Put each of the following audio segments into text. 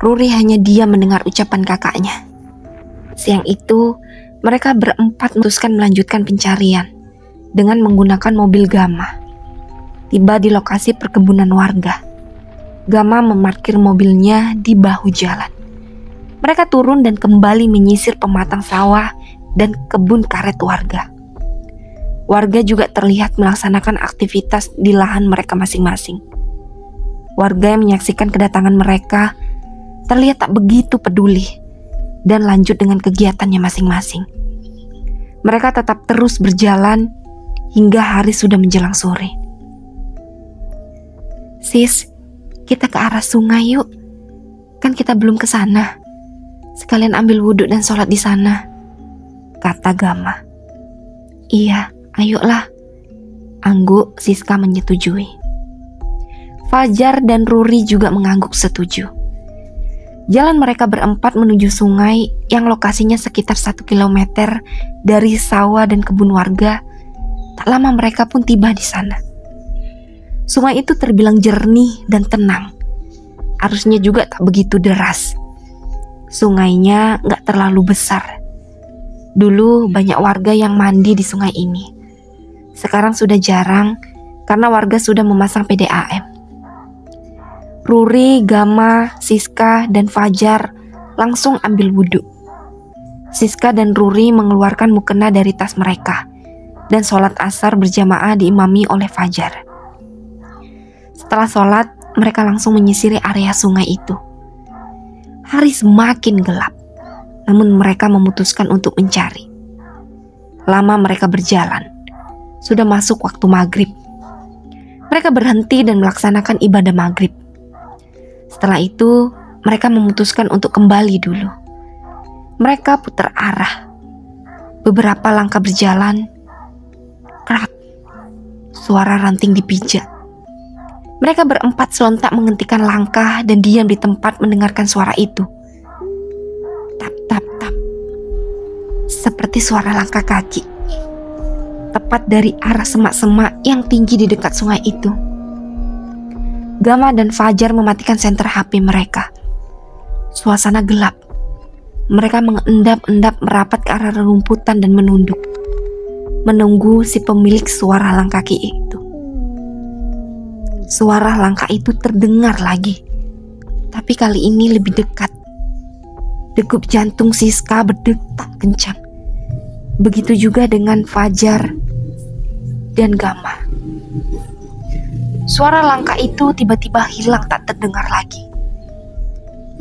Ruri hanya diam mendengar ucapan kakaknya. Siang itu, mereka berempat memutuskan melanjutkan pencarian dengan menggunakan mobil Gama. Tiba di lokasi perkebunan warga. Gama memarkir mobilnya di bahu jalan. Mereka turun dan kembali menyisir pematang sawah dan kebun karet warga. Warga juga terlihat melaksanakan aktivitas di lahan mereka masing-masing. Warga yang menyaksikan kedatangan mereka terlihat tak begitu peduli dan lanjut dengan kegiatannya masing-masing. Mereka tetap terus berjalan hingga hari sudah menjelang sore. "Sis, kita ke arah sungai yuk. Kan kita belum ke sana. Sekalian ambil wudhu dan sholat di sana," kata Gama. "Iya, ayolah," angguk Siska menyetujui. Fajar dan Ruri juga mengangguk setuju. Jalan mereka berempat menuju sungai yang lokasinya sekitar 1 kilometer dari sawah dan kebun warga. Tak lama mereka pun tiba di sana. Sungai itu terbilang jernih dan tenang. Arusnya juga tak begitu deras. Sungainya gak terlalu besar. Dulu banyak warga yang mandi di sungai ini. Sekarang sudah jarang karena warga sudah memasang PDAM. Ruri, Gama, Siska, dan Fajar langsung ambil wudhu. Siska dan Ruri mengeluarkan mukena dari tas mereka dan sholat asar berjamaah diimami oleh Fajar. Setelah sholat, mereka langsung menyisiri area sungai itu. Hari semakin gelap, namun mereka memutuskan untuk mencari. Lama mereka berjalan, sudah masuk waktu maghrib. Mereka berhenti dan melaksanakan ibadah maghrib. Setelah itu, mereka memutuskan untuk kembali dulu. Mereka putar arah. Beberapa langkah berjalan, krak, suara ranting dipijak. Mereka berempat sontak menghentikan langkah dan diam di tempat mendengarkan suara itu. Tap, tap, tap. Seperti suara langkah kaki. Tepat dari arah semak-semak yang tinggi di dekat sungai itu. Gama dan Fajar mematikan senter HP mereka. Suasana gelap. Mereka mengendap-endap merapat ke arah rerumputan dan menunduk, menunggu si pemilik suara langkah kaki itu. Suara langkah itu terdengar lagi, tapi kali ini lebih dekat. Degup jantung Siska berdetak kencang. Begitu juga dengan Fajar dan Gama. Suara langkah itu tiba-tiba hilang tak terdengar lagi.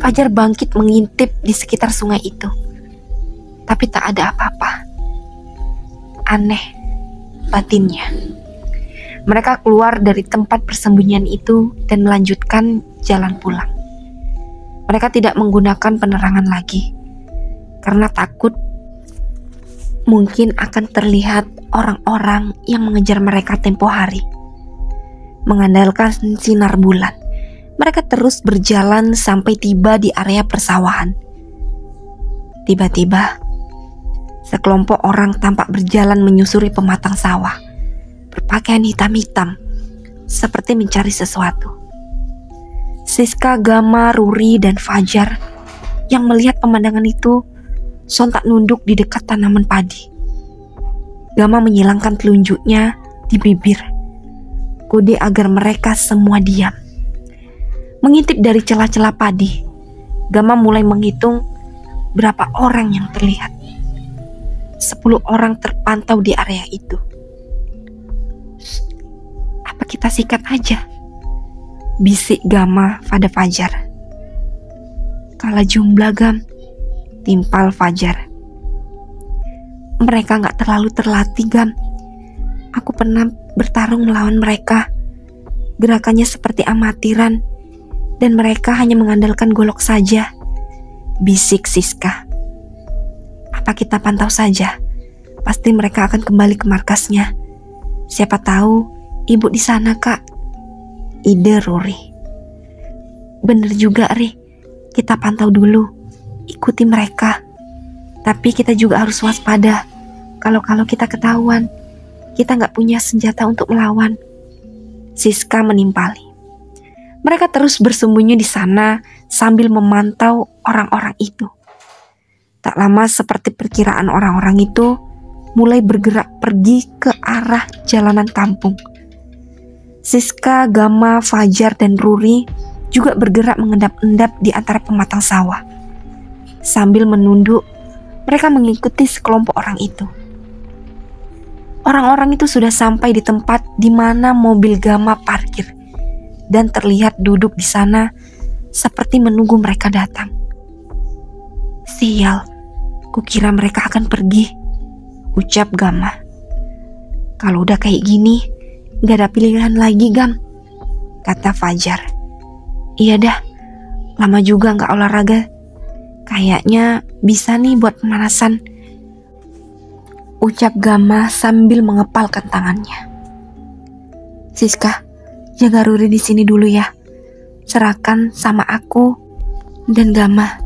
Fajar bangkit mengintip di sekitar sungai itu. Tapi tak ada apa-apa. Aneh batinnya. Mereka keluar dari tempat persembunyian itu dan melanjutkan jalan pulang. Mereka tidak menggunakan penerangan lagi karena takut mungkin akan terlihat orang-orang yang mengejar mereka tempo hari. Mengandalkan sinar bulan, mereka terus berjalan sampai tiba di area persawahan. Tiba-tiba, sekelompok orang tampak berjalan menyusuri pematang sawah, berpakaian hitam-hitam, seperti mencari sesuatu. Siska, Gama, Ruri, dan Fajar yang melihat pemandangan itu sontak nunduk di dekat tanaman padi. Gama menyilangkan telunjuknya di bibir, kode agar mereka semua diam. Mengintip dari celah-celah padi, Gama mulai menghitung berapa orang yang terlihat. 10 orang terpantau di area itu. "Apa kita sikat aja?" bisik Gama pada Fajar. "Kalah jumlah, Gam," timpal Fajar. "Mereka gak terlalu terlatih, Gam. Aku pernah bertarung melawan mereka. Gerakannya seperti amatiran, dan mereka hanya mengandalkan golok saja," bisik Siska. "Apa kita pantau saja? Pasti mereka akan kembali ke markasnya. Siapa tahu ibu di sana, Kak," ide Ruri. "Bener juga, Ri. Kita pantau dulu. Ikuti mereka. Tapi kita juga harus waspada. Kalau kita ketahuan, kita gak punya senjata untuk melawan," Siska menimpali. Mereka terus bersembunyi di sana sambil memantau orang-orang itu. Tak lama seperti perkiraan orang-orang itu, mulai bergerak pergi ke arah jalanan kampung. Siska, Gama, Fajar, dan Ruri juga bergerak mengendap-endap di antara pematang sawah. Sambil menunduk, mereka mengikuti sekelompok orang itu. Orang-orang itu sudah sampai di tempat di mana mobil Gama parkir dan terlihat duduk di sana seperti menunggu mereka datang. Sial, kukira mereka akan pergi, ucap Gama. Kalau udah kayak gini, gak ada pilihan lagi, Gam, kata Fajar. Iya dah, lama juga gak olahraga. Kayaknya bisa nih buat pemanasan, ucap Gama sambil mengepalkan tangannya. Siska, jaga Ruri di sini dulu ya. Serahkan sama aku dan Gama,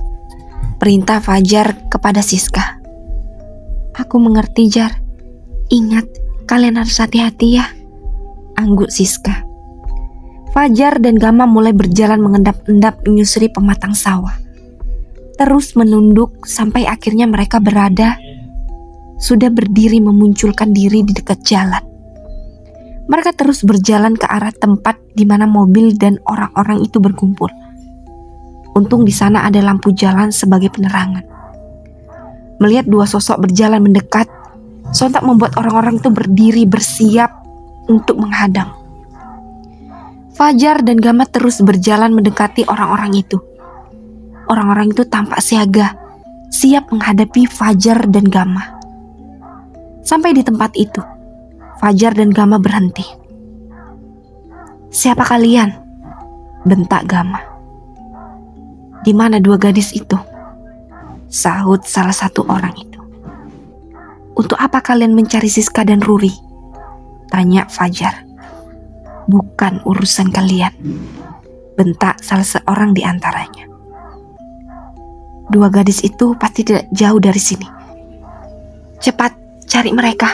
perintah Fajar kepada Siska. Aku mengerti, Jar. Ingat, kalian harus hati-hati ya, angguk Siska. Fajar dan Gama mulai berjalan mengendap-endap menyusuri pematang sawah. Terus menunduk sampai akhirnya mereka sudah berdiri memunculkan diri di dekat jalan. Mereka terus berjalan ke arah tempat di mana mobil dan orang-orang itu berkumpul. Untung di sana ada lampu jalan sebagai penerangan. Melihat dua sosok berjalan mendekat, sontak membuat orang-orang itu berdiri bersiap untuk menghadang. Fajar dan Gama terus berjalan mendekati orang-orang itu. Orang-orang itu tampak siaga, siap menghadapi Fajar dan Gama. Sampai di tempat itu, Fajar dan Gama berhenti. Siapa kalian? Bentak Gama. Di mana dua gadis itu? Sahut salah satu orang itu. Untuk apa kalian mencari Siska dan Ruri? Tanya Fajar. Bukan urusan kalian, bentak salah seorang di antaranya. Dua gadis itu pasti tidak jauh dari sini. Cepat cari mereka,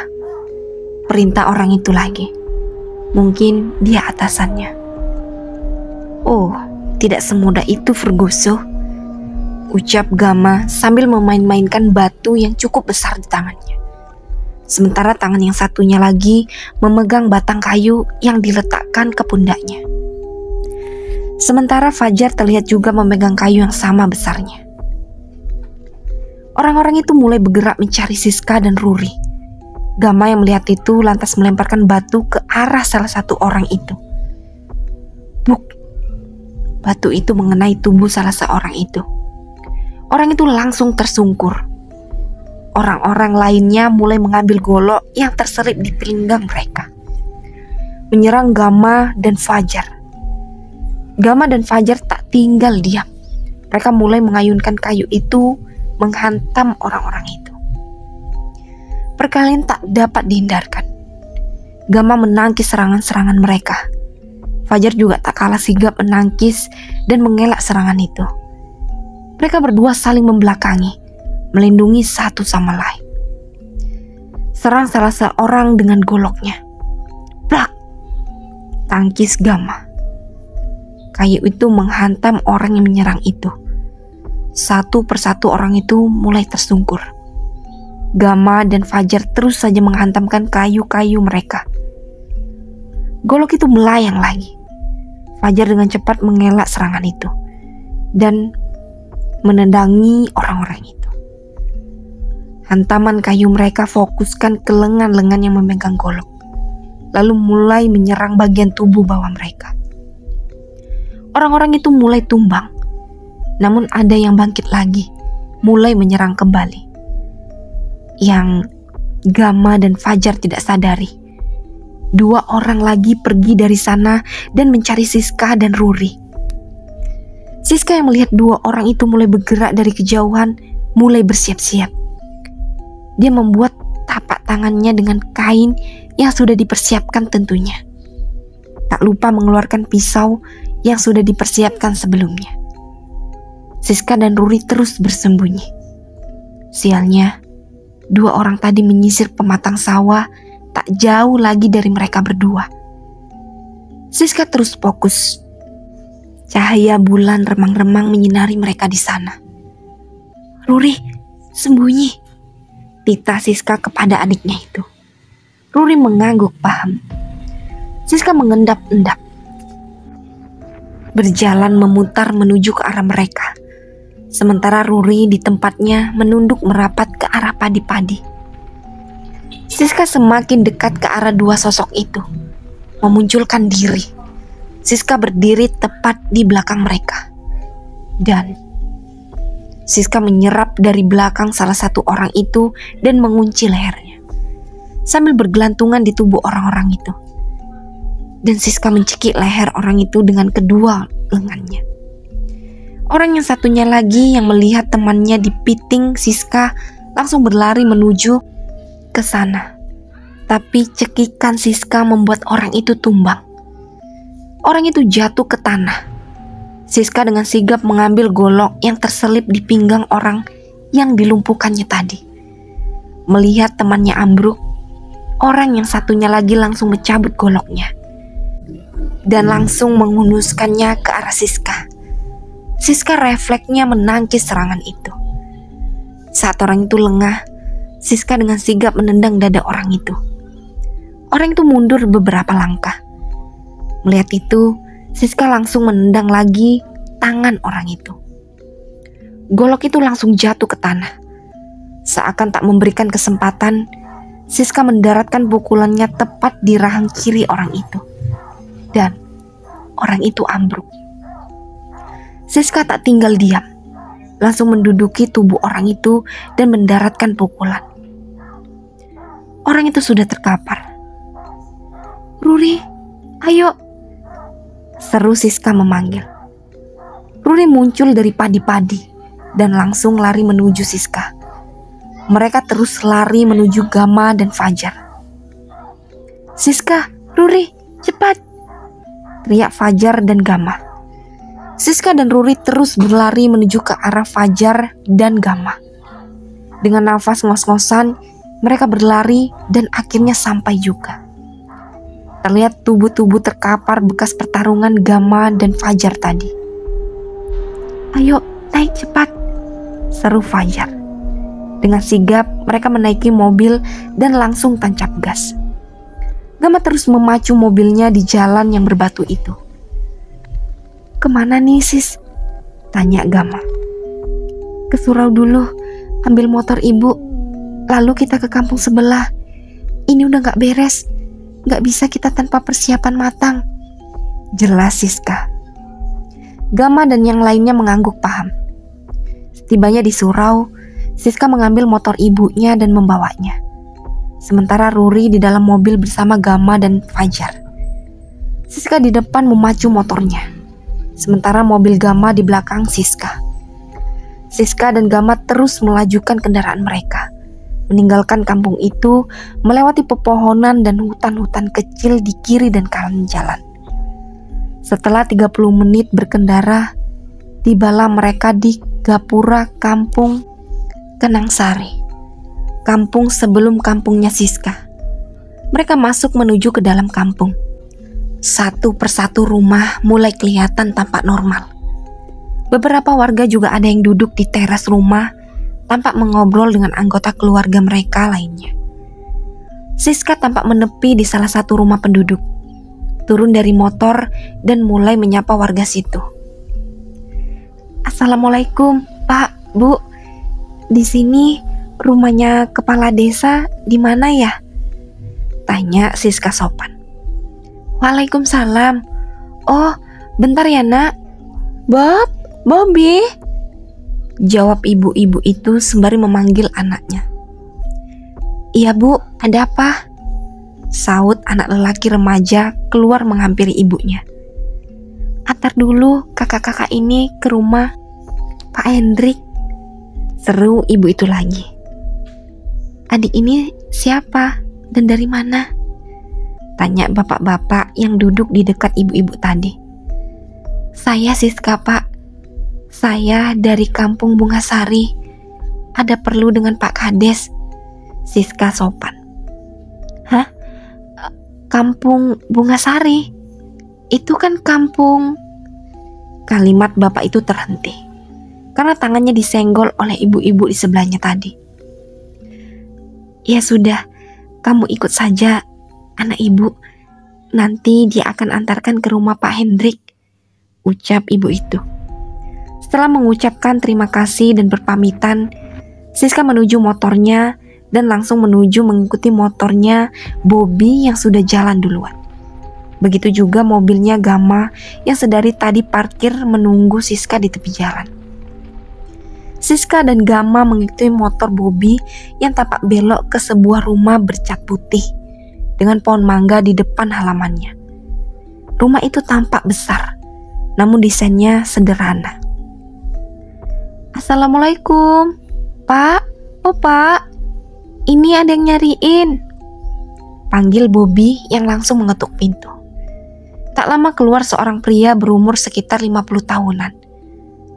perintah orang itu lagi. Mungkin dia atasannya. Oh, tidak semudah itu, Ferguso, ucap Gama sambil memain-mainkan batu yang cukup besar di tangannya. Sementara tangan yang satunya lagi memegang batang kayu yang diletakkan ke pundaknya. Sementara Fajar terlihat juga memegang kayu yang sama besarnya. Orang-orang itu mulai bergerak mencari Siska dan Ruri. Gama yang melihat itu lantas melemparkan batu ke arah salah satu orang itu. Buk! Batu itu mengenai tubuh salah seorang itu. Orang itu langsung tersungkur. Orang-orang lainnya mulai mengambil golok yang terselip di pinggang mereka, menyerang Gama dan Fajar. Gama dan Fajar tak tinggal diam. Mereka mulai mengayunkan kayu itu menghantam orang-orang itu. Perkelahian tak dapat dihindarkan. Gama menangkis serangan-serangan mereka. Fajar juga tak kalah sigap menangkis dan mengelak serangan itu. Mereka berdua saling membelakangi, melindungi satu sama lain. Serang salah seorang dengan goloknya. Plak! Tangkis Gama. Kayu itu menghantam orang yang menyerang itu. Satu persatu orang itu mulai tersungkur. Gama dan Fajar terus saja menghantamkan kayu-kayu mereka. Golok itu melayang lagi. Fajar dengan cepat mengelak serangan itu dan menendangi orang-orang itu. Hantaman kayu mereka fokuskan ke lengan-lengan yang memegang golok, lalu mulai menyerang bagian tubuh bawah mereka. Orang-orang itu mulai tumbang, namun ada yang bangkit lagi, mulai menyerang kembali. Yang Gama dan Fajar tidak sadari, dua orang lagi pergi dari sana dan mencari Siska dan Ruri. Siska yang melihat dua orang itu mulai bergerak dari kejauhan, mulai bersiap-siap. Dia membuat tapak tangannya dengan kain yang sudah dipersiapkan tentunya. Tak lupa mengeluarkan pisau yang sudah dipersiapkan sebelumnya. Siska dan Ruri terus bersembunyi. Sialnya, dua orang tadi menyisir pematang sawah tak jauh lagi dari mereka berdua. Siska terus fokus. Cahaya bulan remang-remang menyinari mereka di sana. "Ruri, sembunyi," titah Siska kepada adiknya itu. Ruri mengangguk paham. Siska mengendap-endap, berjalan memutar menuju ke arah mereka. Sementara Ruri di tempatnya menunduk merapat ke arah padi-padi. Siska semakin dekat ke arah dua sosok itu, memunculkan diri. Siska berdiri tepat di belakang mereka. Dan Siska menyerap dari belakang salah satu orang itu dan mengunci lehernya, sambil bergelantungan di tubuh orang-orang itu. Dan Siska mencekik leher orang itu dengan kedua lengannya. Orang yang satunya lagi yang melihat temannya dipiting Siska langsung berlari menuju ke sana. Tapi cekikan Siska membuat orang itu tumbang. Orang itu jatuh ke tanah. Siska dengan sigap mengambil golok yang terselip di pinggang orang yang dilumpuhkannya tadi. Melihat temannya ambruk, orang yang satunya lagi langsung mencabut goloknya dan langsung menghunuskannya ke arah Siska. Siska refleksnya menangkis serangan itu. Saat orang itu lengah, Siska dengan sigap menendang dada orang itu. Orang itu mundur beberapa langkah. Melihat itu, Siska langsung menendang lagi tangan orang itu. Golok itu langsung jatuh ke tanah. Seakan tak memberikan kesempatan, Siska mendaratkan pukulannya tepat di rahang kiri orang itu. Dan orang itu ambruk. Siska tak tinggal diam, langsung menduduki tubuh orang itu dan mendaratkan pukulan. Orang itu sudah terkapar. "Ruri, ayo," seru Siska memanggil. Ruri muncul dari padi-padi dan langsung lari menuju Siska. Mereka terus lari menuju Gama dan Fajar. "Siska, Ruri, cepat!" teriak Fajar dan Gama. Siska dan Ruri terus berlari menuju ke arah Fajar dan Gama. Dengan nafas ngos-ngosan, mereka berlari dan akhirnya sampai juga. Terlihat tubuh-tubuh terkapar bekas pertarungan Gama dan Fajar tadi. "Ayo, naik cepat," seru Fajar. Dengan sigap, mereka menaiki mobil dan langsung tancap gas. Gama terus memacu mobilnya di jalan yang berbatu itu. "Kemana nih, Sis?" tanya Gama. "Ke surau dulu, ambil motor ibu, lalu kita ke kampung sebelah. Ini udah gak beres, gak bisa kita tanpa persiapan matang," jelas Siska. Gama dan yang lainnya mengangguk paham. Setibanya di surau, Siska mengambil motor ibunya dan membawanya. Sementara Ruri di dalam mobil bersama Gama dan Fajar. Siska di depan memacu motornya, sementara mobil Gama di belakang Siska. Siska dan Gama terus melajukan kendaraan mereka, meninggalkan kampung itu, melewati pepohonan dan hutan-hutan kecil di kiri dan kanan jalan. Setelah 30 menit berkendara, tibalah mereka di Gapura Kampung Kenangsari, kampung sebelum kampungnya Siska. Mereka masuk menuju ke dalam kampung. Satu persatu rumah mulai kelihatan tampak normal. Beberapa warga juga ada yang duduk di teras rumah, tampak mengobrol dengan anggota keluarga mereka lainnya. Siska tampak menepi di salah satu rumah penduduk, turun dari motor dan mulai menyapa warga situ. "Assalamualaikum, Pak, Bu. Di sini rumahnya kepala desa di mana ya?" tanya Siska sopan. "Waalaikumsalam. Oh, bentar ya, Nak. Bobby," jawab ibu-ibu itu sembari memanggil anaknya. "Iya, Bu, ada apa?" saut anak lelaki remaja keluar menghampiri ibunya. "Antar dulu kakak-kakak ini ke rumah Pak Hendrik," seru ibu itu lagi. "Adik ini siapa dan dari mana?" tanya bapak-bapak yang duduk di dekat ibu-ibu tadi. "Saya Siska, Pak. Saya dari kampung Bungasari. Ada perlu dengan Pak Kades," Siska sopan. "Hah? Kampung Bungasari? Itu kan kampung..." Kalimat bapak itu terhenti karena tangannya disenggol oleh ibu-ibu di sebelahnya tadi. Ya sudah, kamu ikut saja anak ibu. Nanti dia akan antarkan ke rumah Pak Hendrik, ucap ibu itu. Setelah mengucapkan terima kasih dan berpamitan, Siska menuju motornya dan langsung menuju mengikuti motornya Bobby yang sudah jalan duluan. Begitu juga mobilnya Gama yang sedari tadi parkir menunggu Siska di tepi jalan. Siska dan Gama mengikuti motor Bobby yang tampak belok ke sebuah rumah bercat putih dengan pohon mangga di depan halamannya. Rumah itu tampak besar, namun desainnya sederhana. Assalamualaikum, Pak. Oh Pak, ini ada yang nyariin, panggil Bobby yang langsung mengetuk pintu. Tak lama keluar seorang pria berumur sekitar 50 tahunan,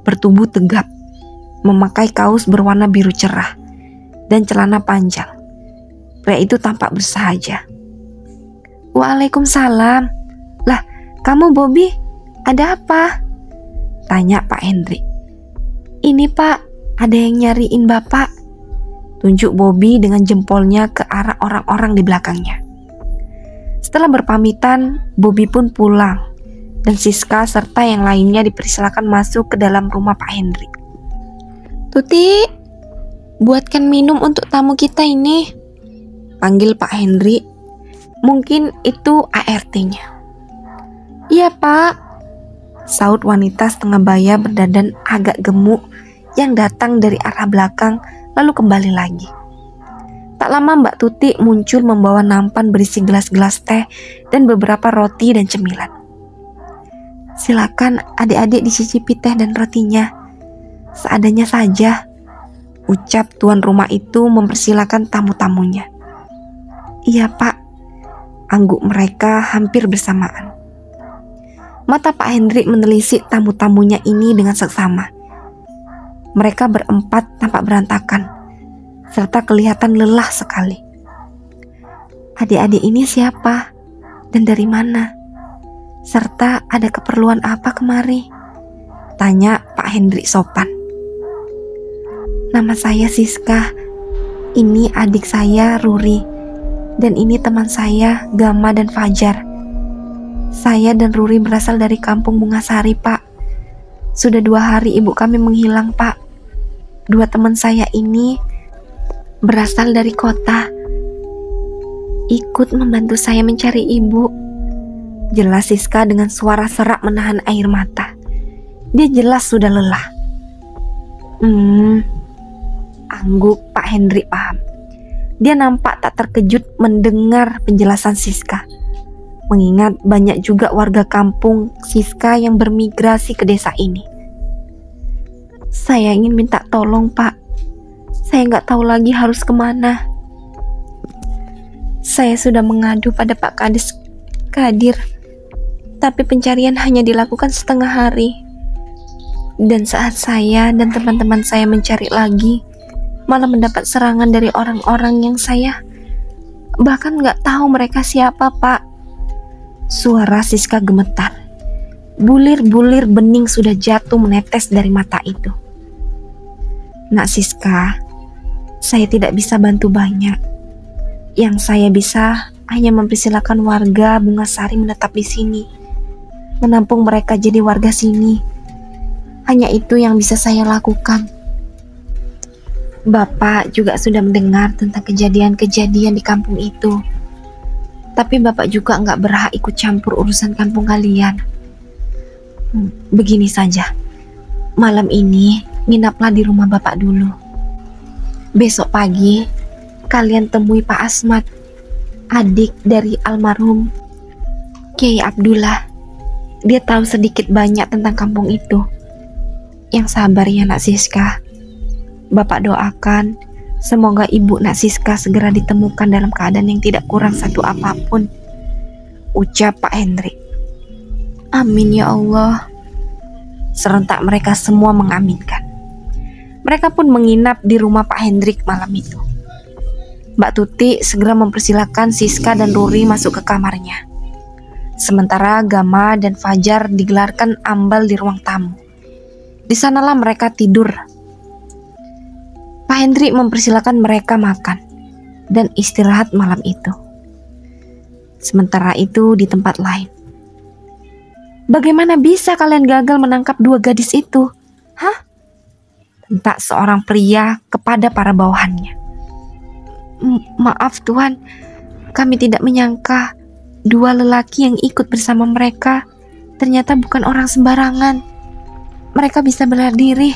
bertubuh tegap, memakai kaos berwarna biru cerah dan celana panjang. Pria itu tampak bersahaja. Waalaikumsalam. Lah, kamu Bobby, ada apa? Tanya Pak Hendrik. Ini Pak, ada yang nyariin Bapak. Tunjuk Bobby dengan jempolnya ke arah orang-orang di belakangnya. Setelah berpamitan, Bobby pun pulang dan Siska serta yang lainnya dipersilakan masuk ke dalam rumah Pak Hendrik. Tuti, buatkan minum untuk tamu kita ini, panggil Pak Hendrik. Mungkin itu ART-nya. Iya Pak, saut wanita setengah baya berdandan agak gemuk yang datang dari arah belakang lalu kembali lagi. Tak lama Mbak Tuti muncul membawa nampan berisi gelas-gelas teh dan beberapa roti dan cemilan. Silakan adik-adik dicicipi teh dan rotinya. Seadanya saja, ucap tuan rumah itu mempersilakan tamu-tamunya. Iya Pak, angguk mereka hampir bersamaan. Mata Pak Hendrik menelisik tamu-tamunya ini dengan seksama. Mereka berempat tampak berantakan, serta kelihatan lelah sekali. Adik-adik ini siapa dan dari mana? Serta ada keperluan apa kemari? Tanya Pak Hendrik sopan. Nama saya Siska, ini adik saya Ruri, dan ini teman saya Gama dan Fajar. Saya dan Ruri berasal dari kampung Bungasari Pak. Sudah 2 hari ibu kami menghilang Pak. 2 teman saya ini berasal dari kota, ikut membantu saya mencari ibu, jelas Siska dengan suara serak menahan air mata. Dia jelas sudah lelah. Angguk Pak Hendrik paham. Dia nampak tak terkejut mendengar penjelasan Siska, mengingat banyak juga warga kampung Siska yang bermigrasi ke desa ini. Saya ingin minta tolong Pak. Saya nggak tahu lagi harus kemana. Saya sudah mengadu pada Pak Kades Kadir, tapi pencarian hanya dilakukan setengah hari. Dan saat saya dan teman-teman saya mencari lagi, malah mendapat serangan dari orang-orang yang saya bahkan nggak tahu mereka siapa Pak. Suara Siska gemetar. Bulir-bulir bening sudah jatuh menetes dari mata itu. Nak Siska, saya tidak bisa bantu banyak. Yang saya bisa hanya mempersilahkan warga Bungasari menetap di sini, menampung mereka jadi warga sini. Hanya itu yang bisa saya lakukan. Bapak juga sudah mendengar tentang kejadian-kejadian di kampung itu. Tapi Bapak juga nggak berhak ikut campur urusan kampung kalian. Begini saja, malam ini nginaplah di rumah Bapak dulu. Besok pagi kalian temui Pak Asmat, adik dari almarhum Kiai Abdullah. Dia tahu sedikit banyak tentang kampung itu. Yang sabar ya Nak Siska. Bapak doakan semoga ibu Nak Siska segera ditemukan dalam keadaan yang tidak kurang satu apapun, ucap Pak Hendrik. Amin ya Allah. Serentak mereka semua mengaminkan. Mereka pun menginap di rumah Pak Hendrik malam itu. Mbak Tuti segera mempersilahkan Siska dan Ruri masuk ke kamarnya. Sementara Gama dan Fajar digelarkan ambal di ruang tamu. Di sanalah mereka tidur. Pak Hendrik mempersilakan mereka makan dan istirahat malam itu. Sementara itu di tempat lain. "Bagaimana bisa kalian gagal menangkap dua gadis itu? Hah?" bentak seorang pria kepada para bawahannya. "Maaf Tuhan, kami tidak menyangka dua lelaki yang ikut bersama mereka ternyata bukan orang sembarangan. Mereka bisa bela diri.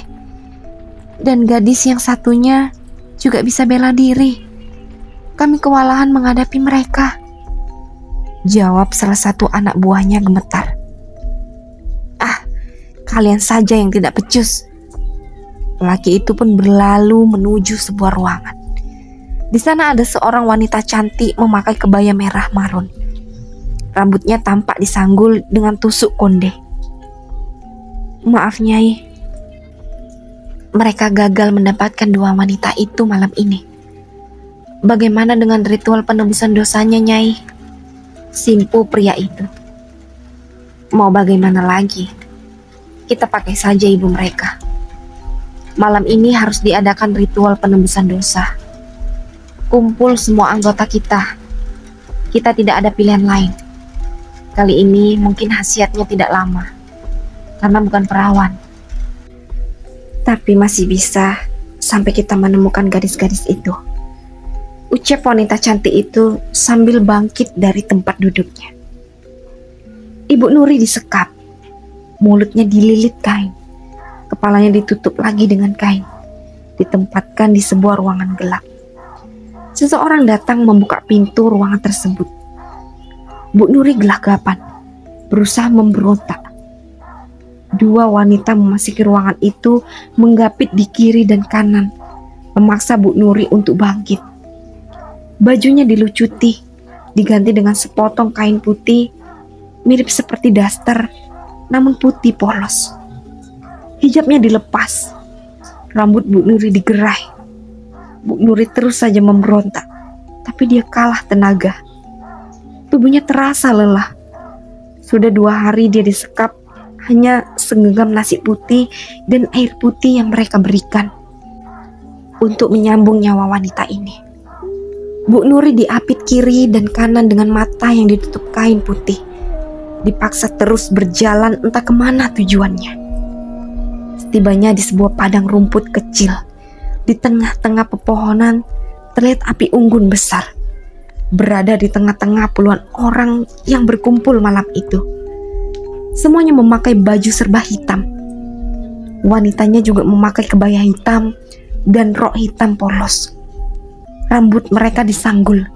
Dan gadis yang satunya juga bisa bela diri. Kami kewalahan menghadapi mereka," jawab salah satu anak buahnya gemetar. "Ah, kalian saja yang tidak becus." Lelaki itu pun berlalu menuju sebuah ruangan. Di sana ada seorang wanita cantik memakai kebaya merah marun. Rambutnya tampak disanggul dengan tusuk konde. "Maaf Nyai, mereka gagal mendapatkan dua wanita itu malam ini. Bagaimana dengan ritual penebusan dosanya Nyai?" simpu pria itu. "Mau bagaimana lagi? Kita pakai saja ibu mereka. Malam ini harus diadakan ritual penebusan dosa. Kumpul semua anggota kita. Kita tidak ada pilihan lain. Kali ini mungkin khasiatnya tidak lama, karena bukan perawan. Tapi masih bisa sampai kita menemukan gadis-gadis itu," ucap wanita cantik itu sambil bangkit dari tempat duduknya. Ibu Nuri disekap, mulutnya dililit kain, kepalanya ditutup lagi dengan kain, ditempatkan di sebuah ruangan gelap. Seseorang datang membuka pintu ruangan tersebut. Bu Nuri gelagapan, berusaha memberontak. Dua wanita memasuki ruangan itu, menggapit di kiri dan kanan, memaksa Bu Nuri untuk bangkit. Bajunya dilucuti, diganti dengan sepotong kain putih, mirip seperti daster, namun putih polos. Hijabnya dilepas, rambut Bu Nuri digerai. Bu Nuri terus saja memberontak, tapi dia kalah tenaga. Tubuhnya terasa lelah. Sudah 2 hari dia disekap, hanya segenggam nasi putih dan air putih yang mereka berikan untuk menyambung nyawa wanita ini. Bu Nuri diapit kiri dan kanan dengan mata yang ditutup kain putih. Dipaksa terus berjalan entah kemana tujuannya. Setibanya di sebuah padang rumput kecil, di tengah-tengah pepohonan terlihat api unggun besar. Berada di tengah-tengah puluhan orang yang berkumpul malam itu. Semuanya memakai baju serba hitam. Wanitanya juga memakai kebaya hitam dan rok hitam polos. Rambut mereka disanggul.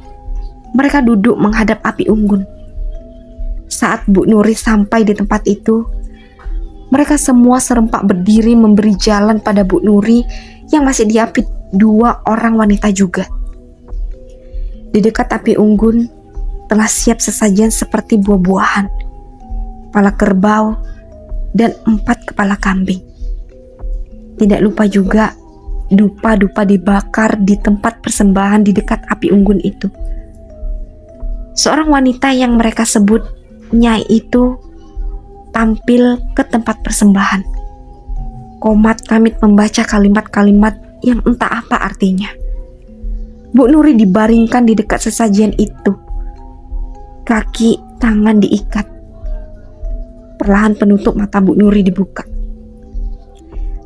Mereka duduk menghadap api unggun. Saat Bu Nuri sampai di tempat itu, mereka semua serempak berdiri memberi jalan pada Bu Nuri yang masih diapit 2 orang wanita juga. Di dekat api unggun telah siap sesajian seperti buah-buahan, kepala kerbau, dan 4 kepala kambing. Tidak lupa juga dupa-dupa dibakar di tempat persembahan di dekat api unggun itu. Seorang wanita yang mereka sebut Nyai itu tampil ke tempat persembahan. Komat kamit membaca kalimat-kalimat yang entah apa artinya. Bu Nuri dibaringkan di dekat sesajian itu. Kaki, tangan diikat. Perlahan penutup mata Bu Nuri dibuka.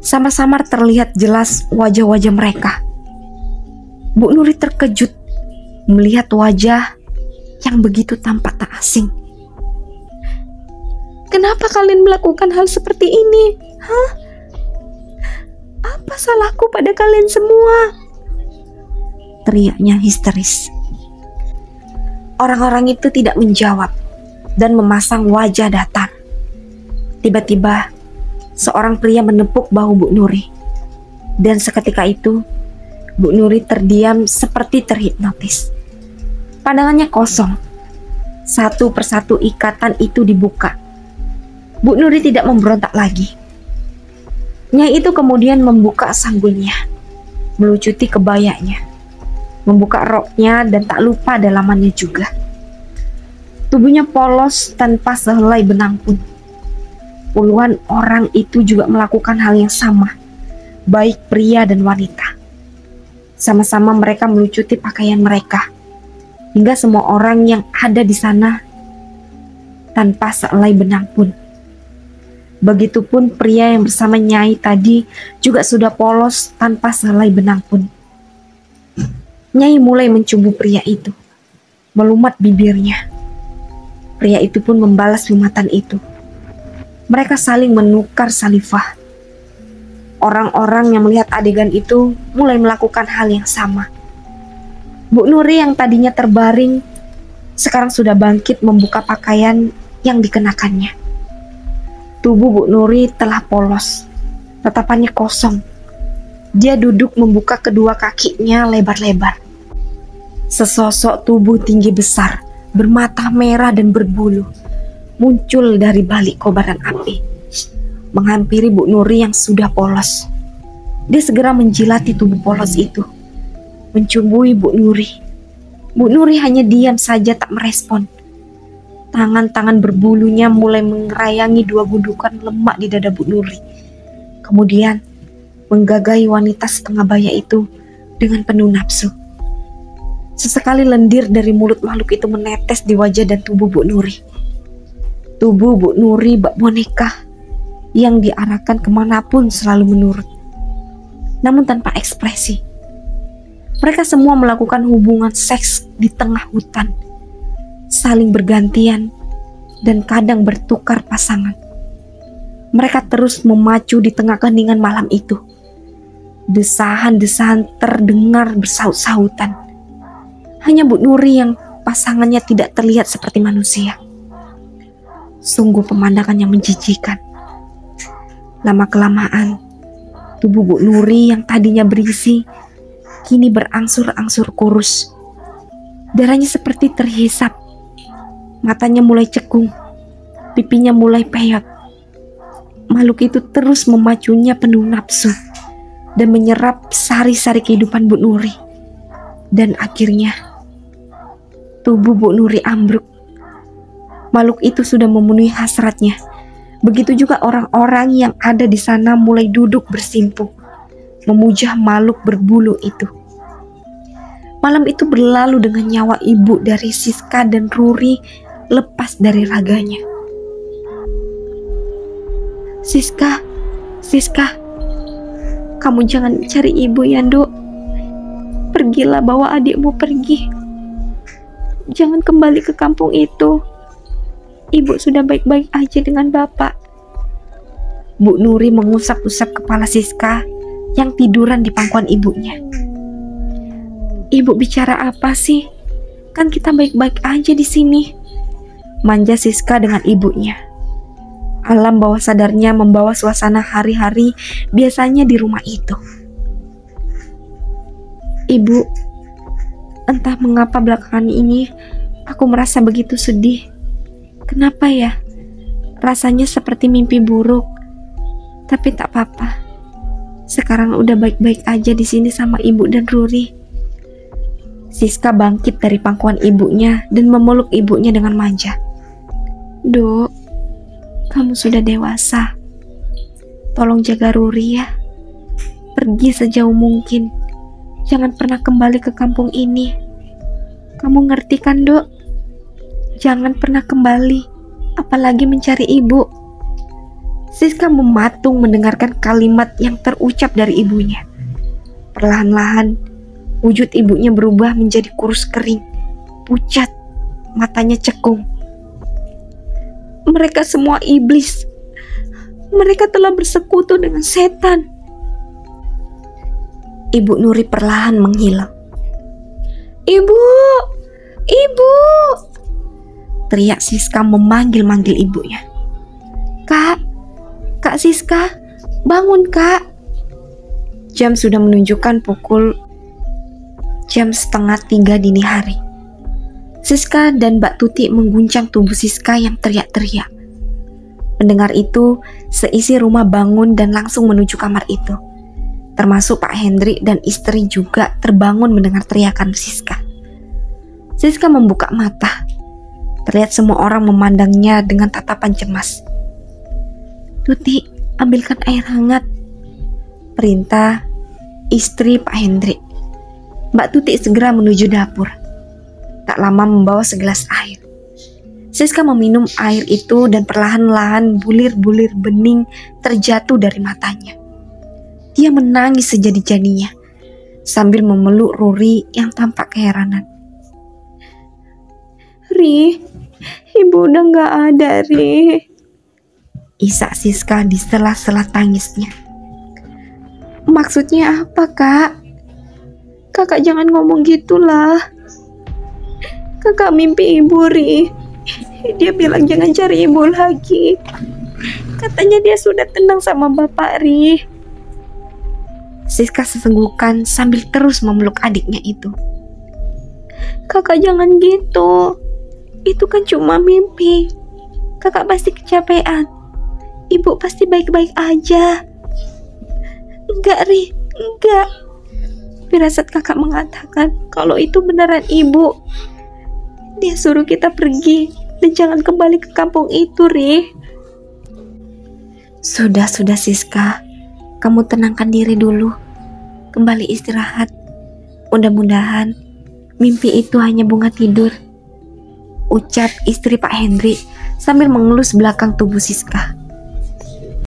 Samar-samar terlihat jelas wajah-wajah mereka. Bu Nuri terkejut melihat wajah yang begitu tampak tak asing. "Kenapa kalian melakukan hal seperti ini? Hah? Apa salahku pada kalian semua?" teriaknya histeris. Orang-orang itu tidak menjawab dan memasang wajah datar. Tiba-tiba seorang pria menepuk bahu Bu Nuri, dan seketika itu Bu Nuri terdiam seperti terhipnotis. Pandangannya kosong. Satu persatu ikatan itu dibuka. Bu Nuri tidak memberontak lagi. Nyai itu kemudian membuka sanggulnya, melucuti kebayanya, membuka roknya, dan tak lupa dalamannya juga. Tubuhnya polos tanpa sehelai benang pun. Puluhan orang itu juga melakukan hal yang sama, baik pria dan wanita. Sama-sama mereka melucuti pakaian mereka, hingga semua orang yang ada di sana tanpa sehelai benang pun. Begitupun pria yang bersama Nyai tadi juga sudah polos tanpa sehelai benang pun. Nyai mulai mencumbu pria itu, melumat bibirnya. Pria itu pun membalas lumatan itu. Mereka saling menukar salivah. Orang-orang yang melihat adegan itu mulai melakukan hal yang sama. Bu Nuri yang tadinya terbaring sekarang sudah bangkit membuka pakaian yang dikenakannya. Tubuh Bu Nuri telah polos, tatapannya kosong. Dia duduk membuka kedua kakinya lebar-lebar. Sesosok tubuh tinggi besar, bermata merah dan berbulu, muncul dari balik kobaran api, menghampiri Bu Nuri yang sudah polos. Dia segera menjilati tubuh polos itu, mencumbui Bu Nuri. Bu Nuri hanya diam saja tak merespon. Tangan-tangan berbulunya mulai mengerayangi dua gundukan lemak di dada Bu Nuri. Kemudian menggagahi wanita setengah baya itu dengan penuh nafsu. Sesekali lendir dari mulut makhluk itu menetes di wajah dan tubuh Bu Nuri. Tubuh Bu Nuri bak boneka yang diarahkan kemanapun selalu menurut, namun tanpa ekspresi. Mereka semua melakukan hubungan seks di tengah hutan, saling bergantian dan kadang bertukar pasangan. Mereka terus memacu di tengah keheningan malam itu. Desahan-desahan terdengar bersaut-sautan. Hanya Bu Nuri yang pasangannya tidak terlihat seperti manusia. Sungguh pemandangan yang menjijikan. Lama-kelamaan, tubuh Bu Nuri yang tadinya berisi, kini berangsur-angsur kurus. Darahnya seperti terhisap. Matanya mulai cekung, pipinya mulai peyot. Makhluk itu terus memacunya penuh nafsu dan menyerap sari-sari kehidupan Bu Nuri. Dan akhirnya, tubuh Bu Nuri ambruk. Makhluk itu sudah memenuhi hasratnya. Begitu juga orang-orang yang ada di sana mulai duduk bersimpuh, memuja makhluk berbulu itu. Malam itu berlalu dengan nyawa ibu dari Siska dan Ruri lepas dari raganya. Siska, kamu jangan cari ibu ya, Nduk. Pergilah, bawa adikmu pergi. Jangan kembali ke kampung itu. Ibu sudah baik-baik aja dengan bapak. Bu Nuri mengusap-usap kepala Siska yang tiduran di pangkuan ibunya. Ibu bicara apa sih? Kan kita baik-baik aja di sini. Manja Siska dengan ibunya. Alam bawah sadarnya membawa suasana hari-hari biasanya di rumah itu. Ibu, entah mengapa belakangan ini aku merasa begitu sedih. Kenapa ya? Rasanya seperti mimpi buruk. Tapi tak apa-apa. Sekarang udah baik-baik aja di sini sama ibu dan Ruri. Siska bangkit dari pangkuan ibunya dan memeluk ibunya dengan manja. Dok, kamu sudah dewasa. Tolong jaga Ruri ya. Pergi sejauh mungkin. Jangan pernah kembali ke kampung ini. Kamu ngerti kan, Dok? Jangan pernah kembali, apalagi mencari ibu. Siska mematung mendengarkan kalimat yang terucap dari ibunya. Perlahan-lahan, wujud ibunya berubah menjadi kurus kering, pucat, matanya cekung. Mereka semua iblis. Mereka telah bersekutu dengan setan. Ibu Nuri perlahan menghilang. Ibu! Ibu! Teriak Siska memanggil-manggil ibunya. Kak! Kak Siska! Bangun, Kak! Jam sudah menunjukkan pukul jam 2:30 dini hari. Siska dan Mbak Tuti mengguncang tubuh Siska yang teriak-teriak. Mendengar itu, seisi rumah bangun dan langsung menuju kamar itu. Termasuk Pak Hendrik dan istri juga terbangun mendengar teriakan Siska. Siska membuka mata, Terlihat semua orang memandangnya dengan tatapan cemas. "Tuti, ambilkan air hangat," perintah istri Pak Hendrik. Mbak Tuti segera menuju dapur. Tak lama membawa segelas air. Siska meminum air itu dan perlahan-lahan bulir-bulir bening terjatuh dari matanya. Dia menangis sejadi-jadinya sambil memeluk Ruri yang tampak keheranan. "Ri, ibu udah gak ada, Ri," isak Siska di sela-sela tangisnya. "Maksudnya apa, Kak? Kakak jangan ngomong gitulah. Kakak mimpi ibu, Ri. Dia bilang jangan cari ibu lagi. Katanya dia sudah tenang sama bapak, Ri." Siska sesenggukan sambil terus memeluk adiknya itu. "Kakak jangan gitu. Itu kan cuma mimpi. Kakak pasti kecapean. Ibu pasti baik-baik aja." "Enggak, Ri, enggak. Firasat kakak mengatakan kalau itu beneran ibu. Dia suruh kita pergi dan jangan kembali ke kampung itu, Ri." Sudah Siska, kamu tenangkan diri dulu. Kembali istirahat. Mudah-mudahan mimpi itu hanya bunga tidur, ucap istri Pak Hendrik sambil mengelus belakang tubuh Siska.